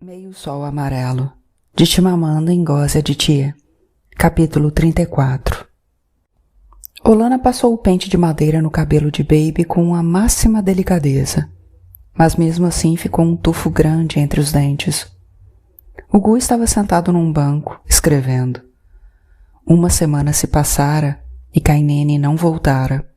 Meio Sol Amarelo, de Chimamanda Ngozi Adichie, capítulo 34. Olana passou o pente de madeira no cabelo de Baby com a máxima delicadeza, mas mesmo assim ficou um tufo grande entre os dentes. O Gu estava sentado num banco, escrevendo. Uma semana se passara e Kainene não voltara.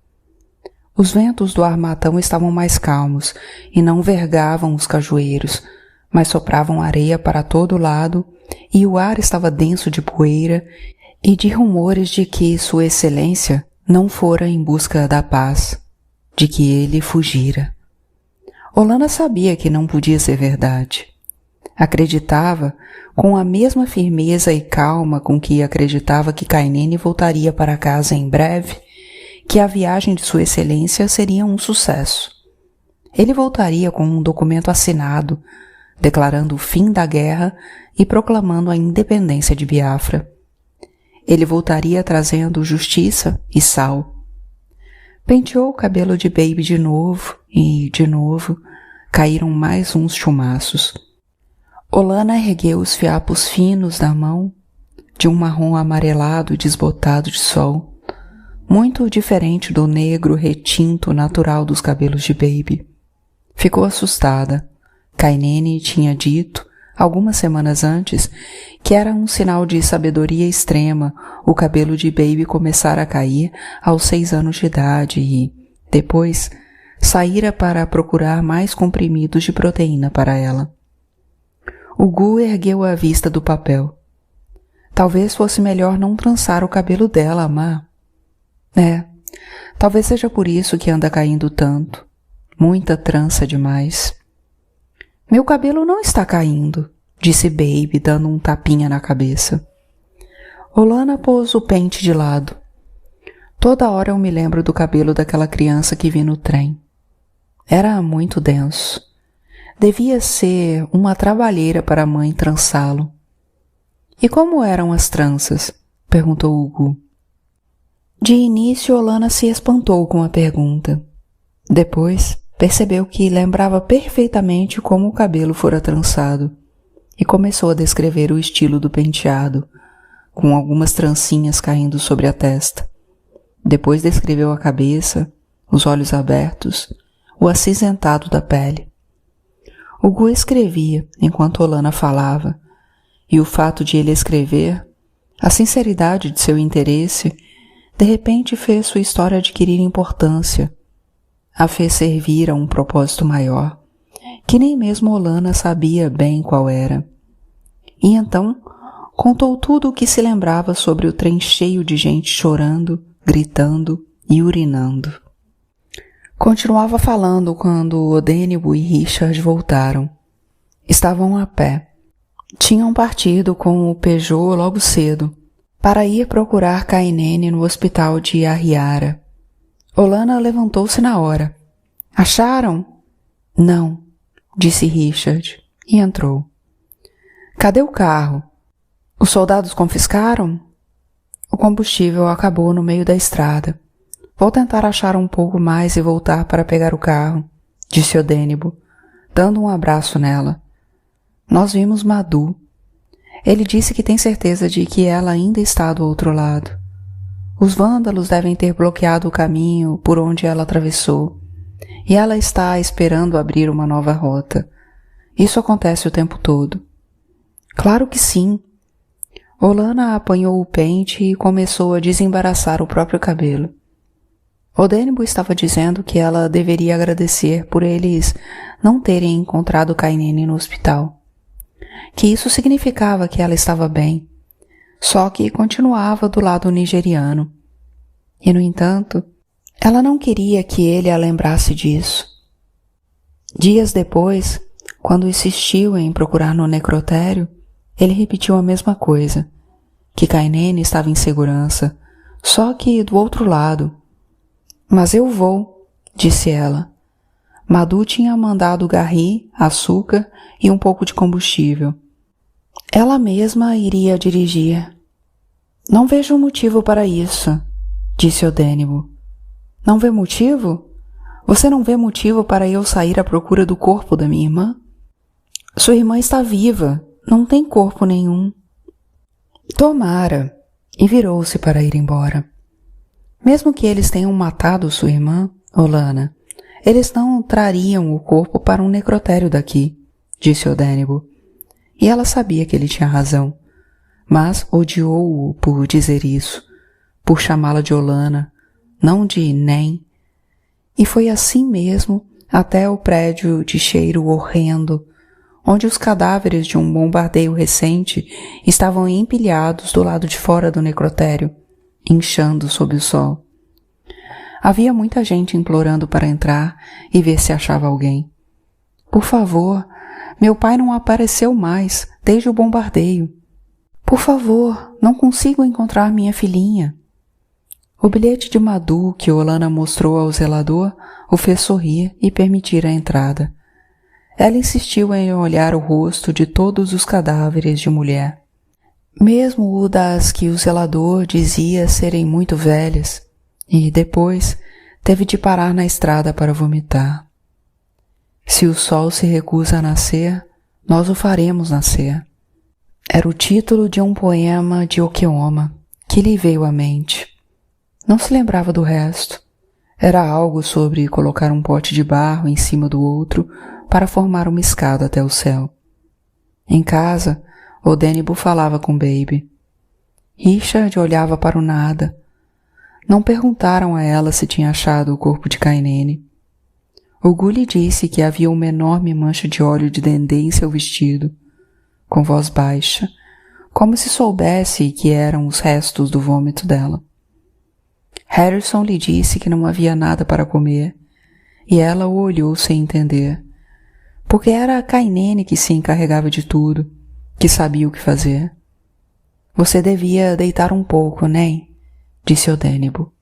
Os ventos do Armatão estavam mais calmos e não vergavam os cajueiros, mas sopravam areia para todo lado e o ar estava denso de poeira e de rumores de que Sua Excelência não fora em busca da paz, de que ele fugira. Olana sabia que não podia ser verdade. Acreditava, com a mesma firmeza e calma com que acreditava que Kainene voltaria para casa em breve, que a viagem de Sua Excelência seria um sucesso. Ele voltaria com um documento assinado, declarando o fim da guerra e proclamando a independência de Biafra. Ele voltaria trazendo justiça e sal. Penteou o cabelo de Baby de novo e, de novo, caíram mais uns chumaços. Olana ergueu os fiapos finos da mão, de um marrom amarelado e desbotado de sol, muito diferente do negro retinto natural dos cabelos de Baby. Ficou assustada. Kainene tinha dito, algumas semanas antes, que era um sinal de sabedoria extrema o cabelo de Baby começar a cair aos 6 anos de idade e, depois, saíra para procurar mais comprimidos de proteína para ela. O Gu ergueu a vista do papel. Talvez fosse melhor não trançar o cabelo dela, Má. Talvez seja por isso que anda caindo tanto. Muita trança demais. Meu cabelo não está caindo, disse Baby, dando um tapinha na cabeça. Olana pôs o pente de lado. Toda hora eu me lembro do cabelo daquela criança que vi no trem. Era muito denso. Devia ser uma trabalheira para a mãe trançá-lo. E como eram as tranças? Perguntou o Gu. De início, Olana se espantou com a pergunta. Depois, percebeu que lembrava perfeitamente como o cabelo fora trançado e começou a descrever o estilo do penteado, com algumas trancinhas caindo sobre a testa. Depois descreveu a cabeça, os olhos abertos, o acinzentado da pele. O Gu escrevia enquanto Olana falava, e o fato de ele escrever, a sinceridade de seu interesse, de repente fez sua história adquirir importância, a fez servir a um propósito maior, que nem mesmo Olana sabia bem qual era. E então contou tudo o que se lembrava sobre o trem cheio de gente chorando, gritando e urinando. Continuava falando quando Odenebo e Richard voltaram. Estavam a pé. Tinham partido com o Peugeot logo cedo, para ir procurar Kainene no hospital de Arriara. Olana levantou-se na hora. Acharam? Não, disse Richard, e entrou. Cadê o carro? Os soldados confiscaram? O combustível acabou no meio da estrada. Vou tentar achar um pouco mais e voltar para pegar o carro, disse Odenebo, dando um abraço nela. Nós vimos Madu. Ele disse que tem certeza de que ela ainda está do outro lado. Os vândalos devem ter bloqueado o caminho por onde ela atravessou, e ela está esperando abrir uma nova rota. Isso acontece o tempo todo. Claro que sim. Olana apanhou o pente e começou a desembaraçar o próprio cabelo. Odenebo estava dizendo que ela deveria agradecer por eles não terem encontrado Kainene no hospital. Que isso significava que ela estava bem, só que continuava do lado nigeriano. E, no entanto, ela não queria que ele a lembrasse disso. Dias depois, quando insistiu em procurar no necrotério, ele repetiu a mesma coisa, que Kainene estava em segurança, só que do outro lado. Mas eu vou, disse ela. Madu tinha mandado garri, açúcar e um pouco de combustível. Ela mesma iria dirigir. Não vejo motivo para isso, disse Odenebo. Não vê motivo? Você não vê motivo para eu sair à procura do corpo da minha irmã? Sua irmã está viva, não tem corpo nenhum. Tomara, e virou-se para ir embora. Mesmo que eles tenham matado sua irmã, Olana, eles não trariam o corpo para um necrotério daqui, disse Odênibo. E ela sabia que ele tinha razão, mas odiou-o por dizer isso, por chamá-la de Olana, não de Nem. E foi assim mesmo até o prédio de cheiro horrendo, onde os cadáveres de um bombardeio recente estavam empilhados do lado de fora do necrotério, inchando sob o sol. Havia muita gente implorando para entrar e ver se achava alguém. Por favor, meu pai não apareceu mais desde o bombardeio. Por favor, não consigo encontrar minha filhinha. O bilhete de Madu que Olana mostrou ao zelador o fez sorrir e permitir a entrada. Ela insistiu em olhar o rosto de todos os cadáveres de mulher, mesmo o das que o zelador dizia serem muito velhas, e depois teve de parar na estrada para vomitar. Se o sol se recusa a nascer, nós o faremos nascer. Era o título de um poema de Okeoma que lhe veio à mente. Não se lembrava do resto. Era algo sobre colocar um pote de barro em cima do outro para formar uma escada até o céu. Em casa, Odênibo falava com Baby. Richard olhava para o nada. Não perguntaram a ela se tinha achado o corpo de Kainene. O Gu lhe disse que havia uma enorme mancha de óleo de dendê em seu vestido, com voz baixa, como se soubesse que eram os restos do vômito dela. Harrison lhe disse que não havia nada para comer, e ela o olhou sem entender, porque era a Kainene que se encarregava de tudo, que sabia o que fazer. Você devia deitar um pouco, né? Disse Odênibo.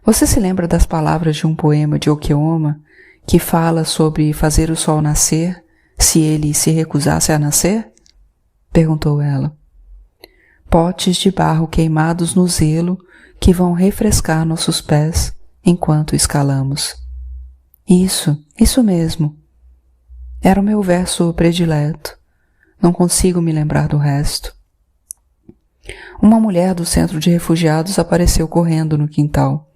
Você se lembra das palavras de um poema de Okeoma que fala sobre fazer o sol nascer se ele se recusasse a nascer? Perguntou ela. Potes de barro queimados no zelo que vão refrescar nossos pés enquanto escalamos. Isso mesmo. Era o meu verso predileto. Não consigo me lembrar do resto. Uma mulher do centro de refugiados apareceu correndo no quintal,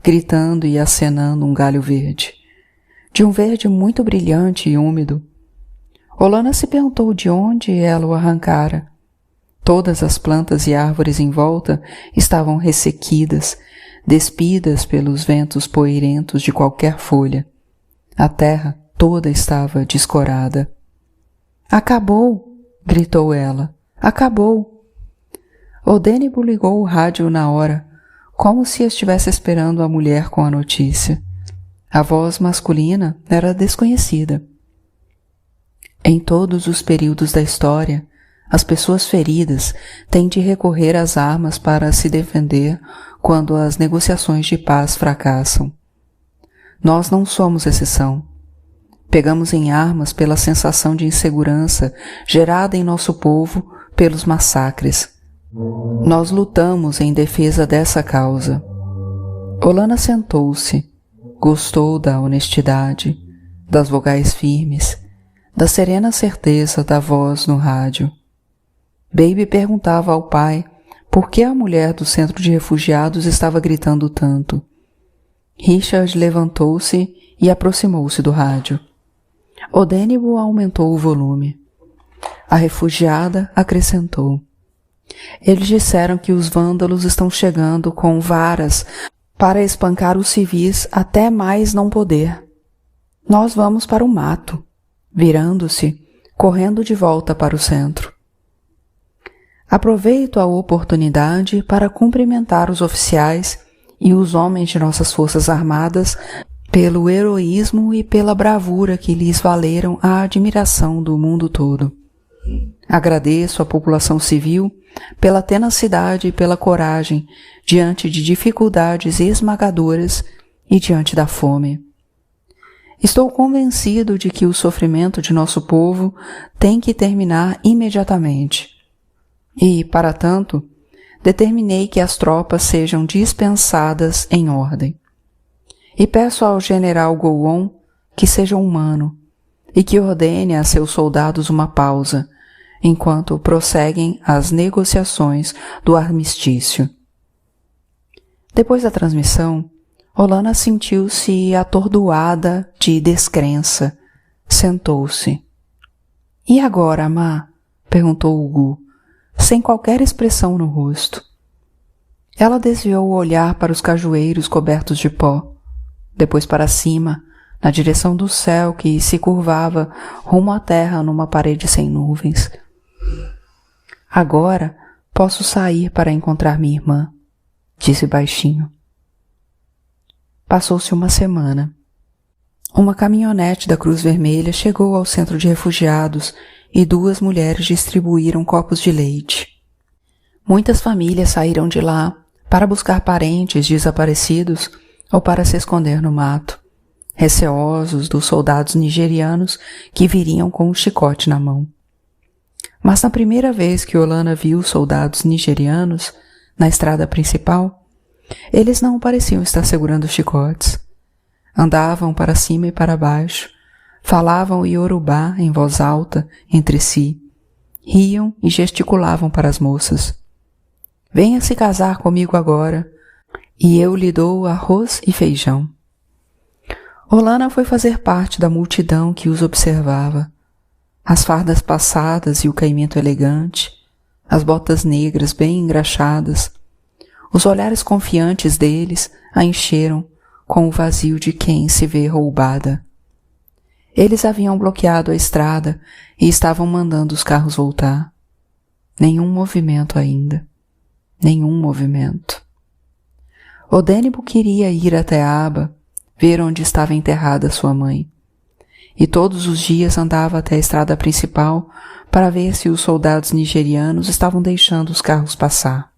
gritando e acenando um galho verde, de um verde muito brilhante e úmido. Olana se perguntou de onde ela o arrancara. Todas as plantas e árvores em volta estavam ressequidas, despidas pelos ventos poeirentos de qualquer folha. A terra toda estava descorada. Acabou! Gritou ela. Acabou! Odênibo ligou o rádio na hora, como se estivesse esperando a mulher com a notícia. A voz masculina era desconhecida. Em todos os períodos da história, as pessoas feridas têm de recorrer às armas para se defender quando as negociações de paz fracassam. Nós não somos exceção. Pegamos em armas pela sensação de insegurança gerada em nosso povo pelos massacres. Nós lutamos em defesa dessa causa. Olana sentou-se, gostou da honestidade, das vogais firmes, da serena certeza da voz no rádio. Baby perguntava ao pai por que a mulher do centro de refugiados estava gritando tanto. Richard levantou-se e aproximou-se do rádio. Odênibo aumentou o volume. A refugiada acrescentou. Eles disseram que os vândalos estão chegando com varas para espancar os civis até mais não poder. Nós vamos para o mato, virando-se, correndo de volta para o centro. Aproveito a oportunidade para cumprimentar os oficiais e os homens de nossas forças armadas pelo heroísmo e pela bravura que lhes valeram a admiração do mundo todo. Agradeço à população civil pela tenacidade e pela coragem diante de dificuldades esmagadoras e diante da fome. Estou convencido de que o sofrimento de nosso povo tem que terminar imediatamente. E, para tanto, determinei que as tropas sejam dispensadas em ordem. E peço ao general Gowon que seja humano, e que ordene a seus soldados uma pausa, enquanto prosseguem as negociações do armistício. Depois da transmissão, Olana sentiu-se atordoada de descrença. Sentou-se. E agora, Amá? Perguntou Ugu, sem qualquer expressão no rosto. Ela desviou o olhar para os cajueiros cobertos de pó, depois para cima, na direção do céu que se curvava rumo à terra numa parede sem nuvens. Agora posso sair para encontrar minha irmã, disse baixinho. Passou-se uma semana. Uma caminhonete da Cruz Vermelha chegou ao centro de refugiados e 2 mulheres distribuíram copos de leite. Muitas famílias saíram de lá para buscar parentes desaparecidos ou para se esconder no mato, receosos dos soldados nigerianos que viriam com um chicote na mão. Mas na primeira vez que Olana viu soldados nigerianos na estrada principal, eles não pareciam estar segurando chicotes. Andavam para cima e para baixo, falavam iorubá em voz alta entre si, riam e gesticulavam para as moças. Venha se casar comigo agora, e eu lhe dou arroz e feijão. Olana foi fazer parte da multidão que os observava. As fardas passadas e o caimento elegante, as botas negras bem engraxadas, os olhares confiantes deles a encheram com o vazio de quem se vê roubada. Eles haviam bloqueado a estrada e estavam mandando os carros voltar. Nenhum movimento ainda. Nenhum movimento. Odênibo queria ir até Aba, ver onde estava enterrada sua mãe. E todos os dias andava até a estrada principal para ver se os soldados nigerianos estavam deixando os carros passar.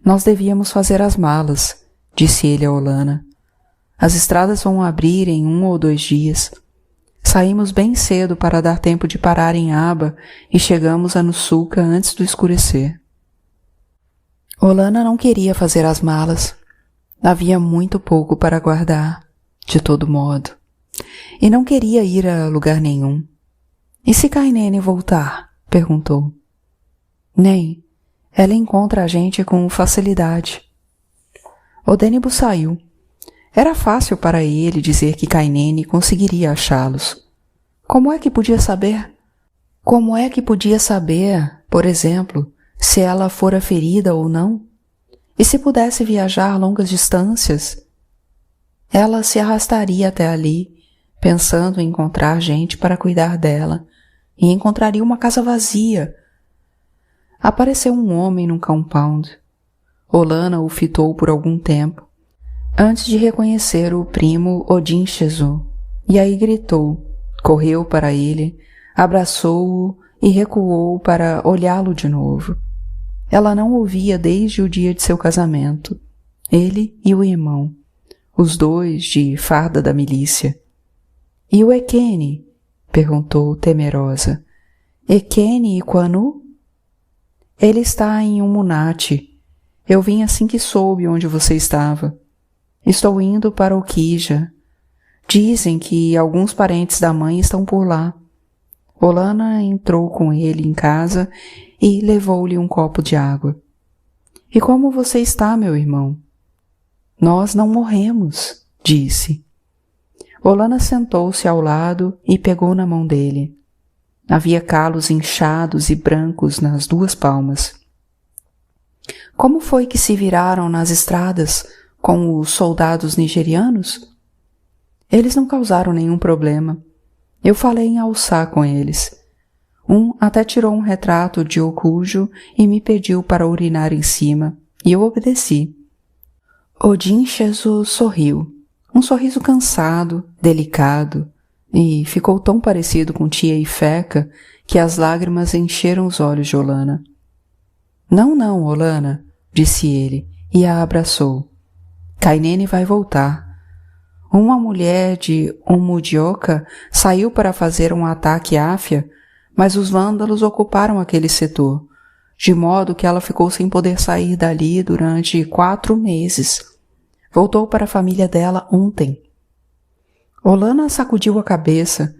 Nós devíamos fazer as malas, disse ele a Olana. As estradas vão abrir em 1 ou 2 dias. Saímos bem cedo para dar tempo de parar em Aba e chegamos a Nusuka antes do escurecer. Olana não queria fazer as malas. Havia muito pouco para guardar, de todo modo. E não queria ir a lugar nenhum. E se Kainene voltar? Perguntou. Nem. Ela encontra a gente com facilidade. Odênibo saiu. Era fácil para ele dizer que Kainene conseguiria achá-los. Como é que podia saber? Como é que podia saber, por exemplo, se ela fora ferida ou não? E se pudesse viajar longas distâncias? Ela se arrastaria até ali, pensando em encontrar gente para cuidar dela, e encontraria uma casa vazia. Apareceu um homem num compound. Olana o fitou por algum tempo, antes de reconhecer o primo Odin Shezu, e aí gritou, correu para ele, abraçou-o e recuou para olhá-lo de novo. Ela não o via desde o dia de seu casamento, ele e o irmão, os 2 de farda da milícia. E o Ekene? Perguntou temerosa. Ekene e Kwanu? Ele está em Umunati. Eu vim assim que soube onde você estava. Estou indo para Okija. Dizem que alguns parentes da mãe estão por lá. Olana entrou com ele em casa e levou-lhe um copo de água. E como você está, meu irmão? Nós não morremos, disse. Olana sentou-se ao lado e pegou na mão dele. Havia calos inchados e brancos nas 2 palmas. Como foi que se viraram nas estradas com os soldados nigerianos? Eles não causaram nenhum problema. Eu falei em alçar com eles. Um até tirou um retrato de Okujo e me pediu para urinar em cima, e eu obedeci. Odin Shezu sorriu, um sorriso cansado, delicado, e ficou tão parecido com tia Ifeka que as lágrimas encheram os olhos de Olana. Não, não, Olana, disse ele, e a abraçou. Kainene vai voltar. Uma mulher de Umudioka saiu para fazer um ataque áfia, mas os vândalos ocuparam aquele setor, de modo que ela ficou sem poder sair dali durante 4 meses. Voltou para a família dela ontem. Olana sacudiu a cabeça,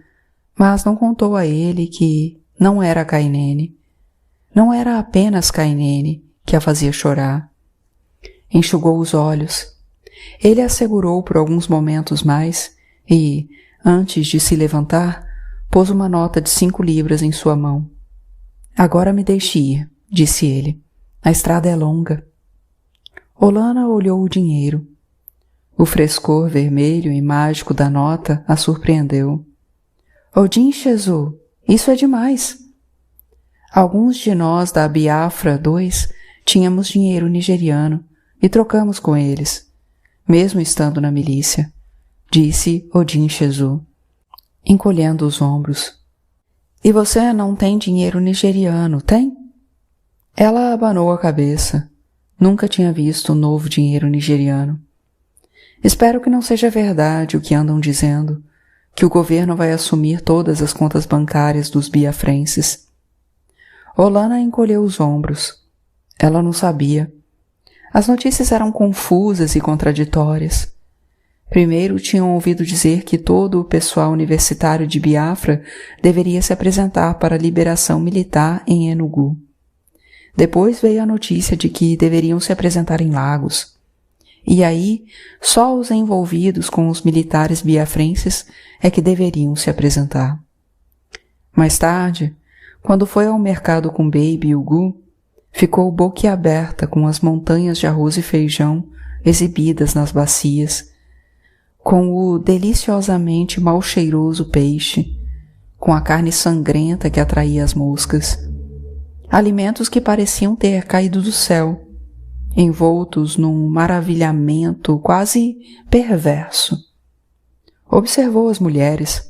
mas não contou a ele que não era Kainene. Não era apenas Kainene que a fazia chorar. Enxugou os olhos. Ele a segurou por alguns momentos mais e, antes de se levantar, pôs uma nota de 5 libras em sua mão. Agora me deixe ir, disse ele. A estrada é longa. Olana olhou o dinheiro. O frescor vermelho e mágico da nota a surpreendeu. Odin Shezu, isso é demais. Alguns de nós da Biafra 2 tínhamos dinheiro nigeriano e trocamos com eles, mesmo estando na milícia, disse Odin Shezu, encolhendo os ombros. E você não tem dinheiro nigeriano, tem? Ela abanou a cabeça. Nunca tinha visto novo dinheiro nigeriano. Espero que não seja verdade o que andam dizendo, que o governo vai assumir todas as contas bancárias dos biafrenses. Olana encolheu os ombros. Ela não sabia. As notícias eram confusas e contraditórias. Primeiro tinham ouvido dizer que todo o pessoal universitário de Biafra deveria se apresentar para a liberação militar em Enugu. Depois veio a notícia de que deveriam se apresentar em Lagos. E aí, só os envolvidos com os militares biafrenses é que deveriam se apresentar. Mais tarde, quando foi ao mercado com Baby e Ugu, ficou boquiaberta com as montanhas de arroz e feijão exibidas nas bacias, com o deliciosamente mal cheiroso peixe, com a carne sangrenta que atraía as moscas. Alimentos que pareciam ter caído do céu, envoltos num maravilhamento quase perverso. Observou as mulheres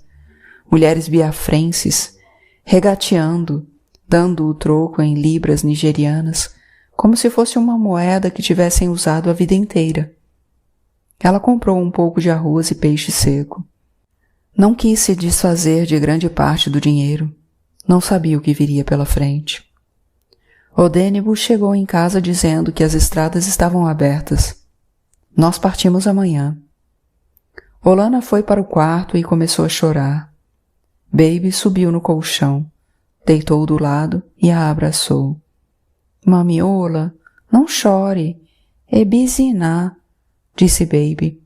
biafrenses, regateando, dando o troco em libras nigerianas, como se fosse uma moeda que tivessem usado a vida inteira. Ela comprou um pouco de arroz e peixe seco. Não quis se desfazer de grande parte do dinheiro. Não sabia o que viria pela frente. Odênibo chegou em casa dizendo que as estradas estavam abertas. Nós partimos amanhã. Olana foi para o quarto e começou a chorar. Baby subiu no colchão, deitou do lado e a abraçou. Mamiola, não chore, é biziná, disse Baby,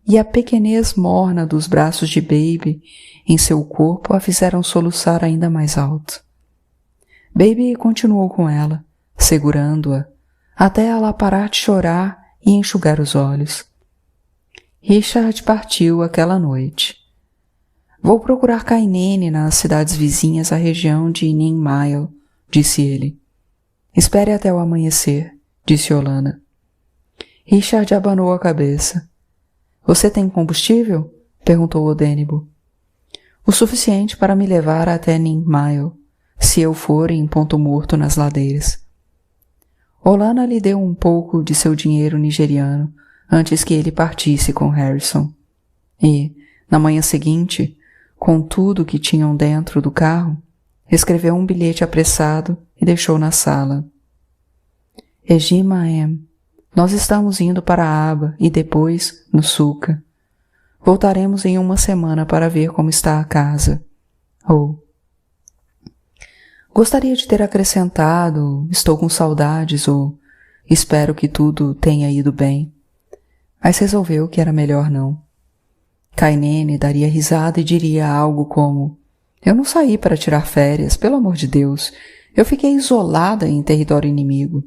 e a pequenez morna dos braços de Baby em seu corpo a fizeram soluçar ainda mais alto. Baby continuou com ela, segurando-a, até ela parar de chorar e enxugar os olhos. Richard partiu aquela noite. Vou procurar Kainene nas cidades vizinhas à região de Ninmail, disse ele. Espere até o amanhecer, disse Olana. Richard abanou a cabeça. Você tem combustível? Perguntou Odênibo. O suficiente para me levar até Ninmail, se eu for em ponto morto nas ladeiras. Olana lhe deu um pouco de seu dinheiro nigeriano antes que ele partisse com Harrison. E, na manhã seguinte, com tudo que tinham dentro do carro, escreveu um bilhete apressado e deixou na sala. Ejimaem, nós estamos indo para a Aba e depois no Suca. Voltaremos em 1 semana para ver como está a casa. Gostaria de ter acrescentado, estou com saudades ou espero que tudo tenha ido bem, mas resolveu que era melhor não. Kainene daria risada e diria algo como, eu não saí para tirar férias, pelo amor de Deus, eu fiquei isolada em território inimigo.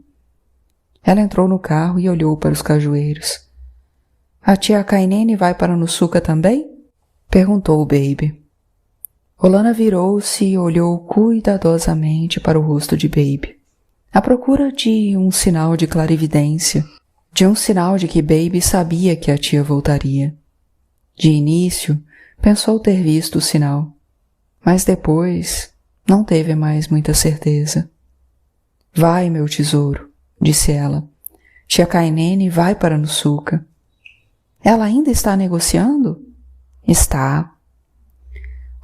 Ela entrou no carro e olhou para os cajueiros. A tia Kainene vai para Nusuka também? Perguntou o Baby. Olana virou-se e olhou cuidadosamente para o rosto de Baby, à procura de um sinal de clarividência, de um sinal de que Baby sabia que a tia voltaria. De início, pensou ter visto o sinal, mas depois não teve mais muita certeza. Vai, meu tesouro, disse ela. Tia Kainene vai para Nusuka. Ela ainda está negociando? Está.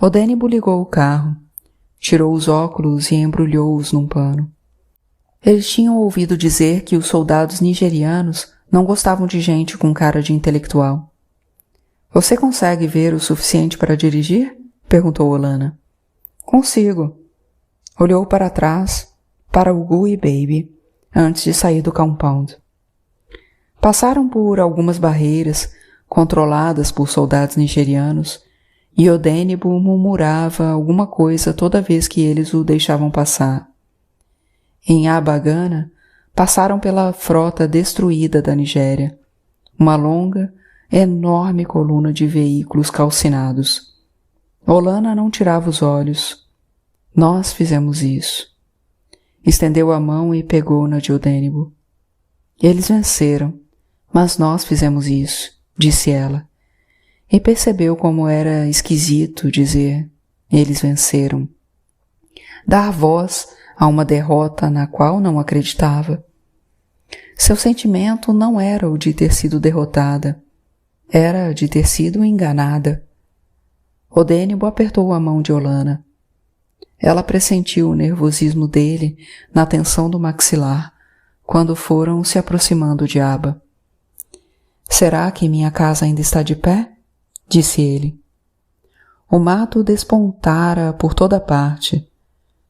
Odênibo ligou o carro, tirou os óculos e embrulhou-os num pano. Eles tinham ouvido dizer que os soldados nigerianos não gostavam de gente com cara de intelectual. Você consegue ver o suficiente para dirigir? Perguntou Olana. Consigo. Olhou para trás, para Ugu e Baby, antes de sair do compound. Passaram por algumas barreiras, controladas por soldados nigerianos, e Odenigbo murmurava alguma coisa toda vez que eles o deixavam passar. Em Abagana, passaram pela frota destruída da Nigéria, uma longa, enorme coluna de veículos calcinados. Olana não tirava os olhos. Nós fizemos isso. Estendeu a mão e pegou na de Odenigbo. Eles venceram, mas nós fizemos isso, disse ela, e percebeu como era esquisito dizer eles venceram. Dar voz a uma derrota na qual não acreditava. Seu sentimento não era o de ter sido derrotada, era de ter sido enganada. Odenigbo apertou a mão de Olana. Ela pressentiu o nervosismo dele na tensão do maxilar, quando foram se aproximando de Aba. Será que minha casa ainda está de pé? Disse ele. O mato despontara por toda parte.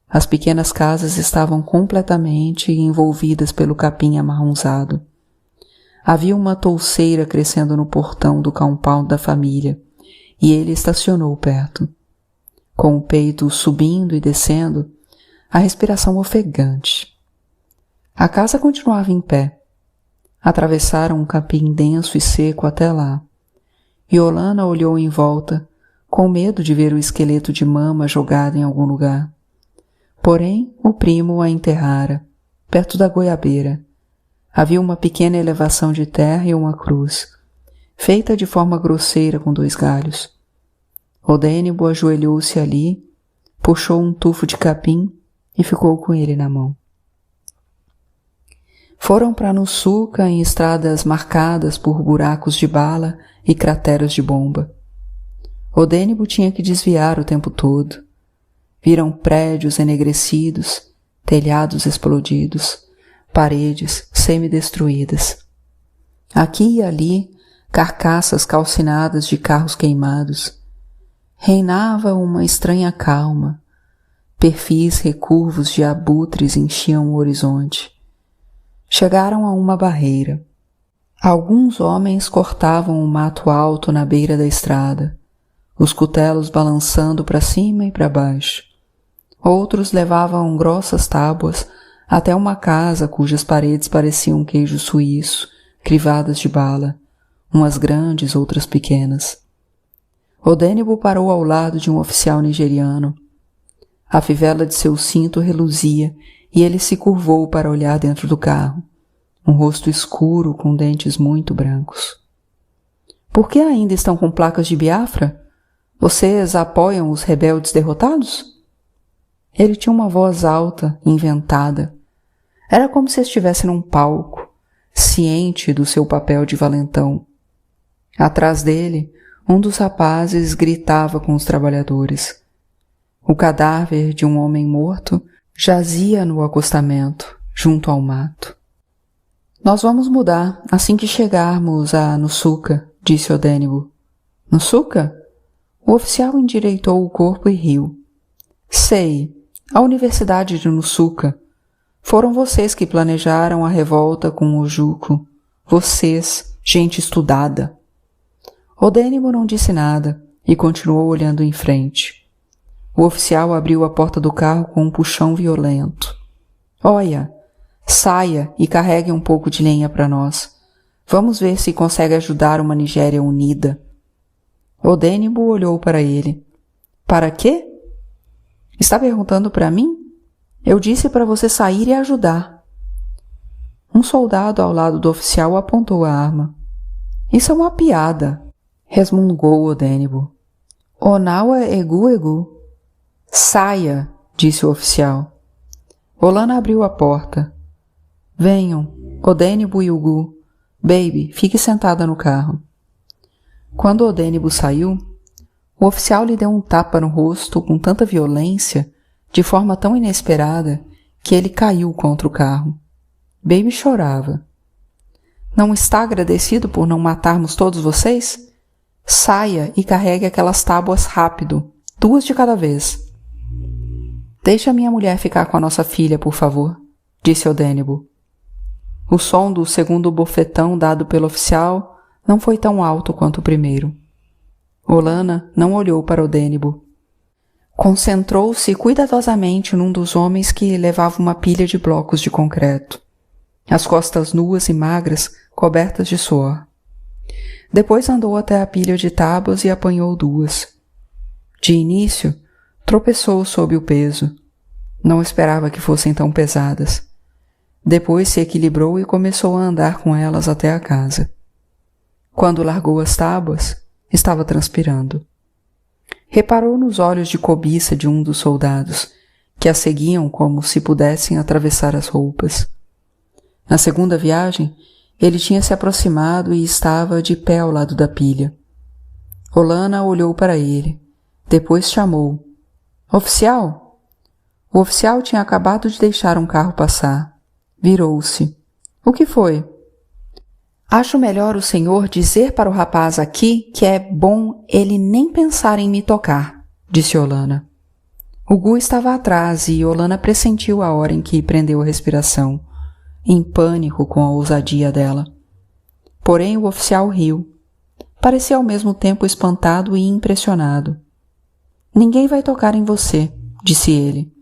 As pequenas casas estavam completamente envolvidas pelo capim amarronzado. Havia uma touceira crescendo no portão do compound da família, e ele estacionou perto. Com o peito subindo e descendo, a respiração ofegante. A casa continuava em pé. Atravessaram um capim denso e seco até lá, e Olana olhou em volta, com medo de ver o esqueleto de Mama jogado em algum lugar. Porém, o primo a enterrara, perto da goiabeira. Havia uma pequena elevação de terra e uma cruz, feita de forma grosseira com 2 galhos. Odenigbo ajoelhou-se ali, puxou um tufo de capim e ficou com ele na mão. Foram para Nusuka em estradas marcadas por buracos de bala e crateras de bomba. Odenigbo tinha que desviar o tempo todo. Viram prédios enegrecidos, telhados explodidos, paredes semidestruídas. Aqui e ali, carcaças calcinadas de carros queimados. Reinava uma estranha calma. Perfis recurvos de abutres enchiam o horizonte. Chegaram a uma barreira. Alguns homens cortavam o mato alto na beira da estrada, os cutelos balançando para cima e para baixo. Outros levavam grossas tábuas até uma casa cujas paredes pareciam um queijo suíço, crivadas de bala, umas grandes, outras pequenas. Odenigbo parou ao lado de um oficial nigeriano. A fivela de seu cinto reluzia e ele se curvou para olhar dentro do carro, um rosto escuro com dentes muito brancos. Por que ainda estão com placas de Biafra? Vocês apoiam os rebeldes derrotados? Ele tinha uma voz alta, inventada. Era como se estivesse num palco, ciente do seu papel de valentão. Atrás dele, um dos rapazes gritava com os trabalhadores. O cadáver de um homem morto jazia no acostamento, junto ao mato. Nós vamos mudar assim que chegarmos a Nusuka, disse Odenigbo. Nusuka? O oficial endireitou o corpo e riu. Sei, a Universidade de Nusuka. Foram vocês que planejaram a revolta com o Juco. Vocês, gente estudada. Odenigbo não disse nada e continuou olhando em frente. O oficial abriu a porta do carro com um puxão violento. Olha, saia e carregue um pouco de lenha para nós. Vamos ver se consegue ajudar uma Nigéria unida. Odenigbo olhou para ele. Para quê? Está perguntando para mim? Eu disse para você sair e ajudar. Um soldado ao lado do oficial apontou a arma. Isso é uma piada, resmungou Odenigbo. Onawa egu. Saia, disse o oficial. Olana abriu a porta. Venham, Odenigbo e Ugu. Baby, fique sentada no carro. Quando Odenigbo saiu, o oficial lhe deu um tapa no rosto com tanta violência, de forma tão inesperada, que ele caiu contra o carro. Baby chorava. Não está agradecido por não matarmos todos vocês? Saia e carregue aquelas tábuas rápido, 2 de cada vez. Deixe a minha mulher ficar com a nossa filha, por favor, disse Odênibo. O som do segundo bofetão dado pelo oficial não foi tão alto quanto o primeiro. Olana não olhou para Odênibo. Concentrou-se cuidadosamente num dos homens que levava uma pilha de blocos de concreto, as costas nuas e magras, cobertas de suor. Depois andou até a pilha de tábuas e apanhou 2. De início, tropeçou sob o peso. Não esperava que fossem tão pesadas. Depois se equilibrou e começou a andar com elas até a casa. Quando largou as tábuas, estava transpirando. Reparou nos olhos de cobiça de um dos soldados, que a seguiam como se pudessem atravessar as roupas. Na segunda viagem, ele tinha se aproximado e estava de pé ao lado da pilha. Olana olhou para ele. Depois chamou. Oficial! O oficial tinha acabado de deixar um carro passar. Virou-se. O que foi? Acho melhor o senhor dizer para o rapaz aqui que é bom ele nem pensar em me tocar, disse Olana. O Gu estava atrás e Olana pressentiu a hora em que prendeu a respiração, em pânico com a ousadia dela. Porém o oficial riu. Parecia ao mesmo tempo espantado e impressionado. Ninguém vai tocar em você, disse ele.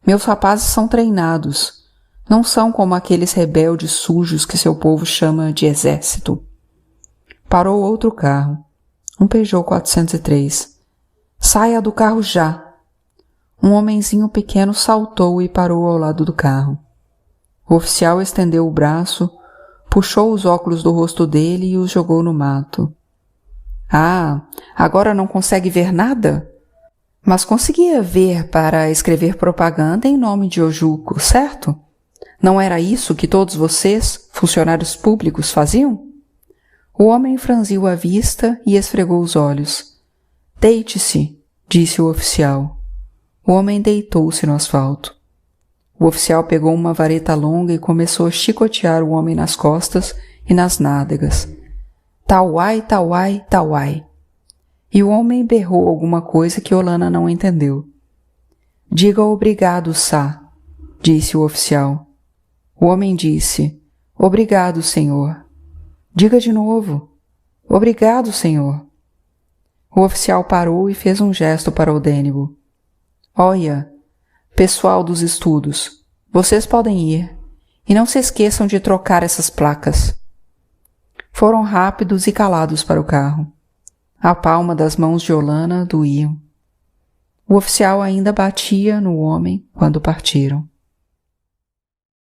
Meus rapazes são treinados. Não são como aqueles rebeldes sujos que seu povo chama de exército. Parou outro carro, um Peugeot 403. Saia do carro já! Um homenzinho pequeno saltou e parou ao lado do carro. O oficial estendeu o braço, puxou os óculos do rosto dele e os jogou no mato. Ah, agora não consegue ver nada? Mas conseguia ver para escrever propaganda em nome de Ojuco, certo? Não era isso que todos vocês, funcionários públicos, faziam? O homem franziu a vista e esfregou os olhos. Deite-se, disse o oficial. O homem deitou-se no asfalto. O oficial pegou uma vareta longa e começou a chicotear o homem nas costas e nas nádegas. Tauai, tauai, tauai. E o homem berrou alguma coisa que Olana não entendeu. Diga obrigado, Sá, disse o oficial. O homem disse, obrigado, senhor. Diga de novo, obrigado, senhor. O oficial parou e fez um gesto para Odênibo. Olha, pessoal dos estudos, vocês podem ir, e não se esqueçam de trocar essas placas. Foram rápidos e calados para o carro. A palma das mãos de Olana doíam. O oficial ainda batia no homem quando partiram.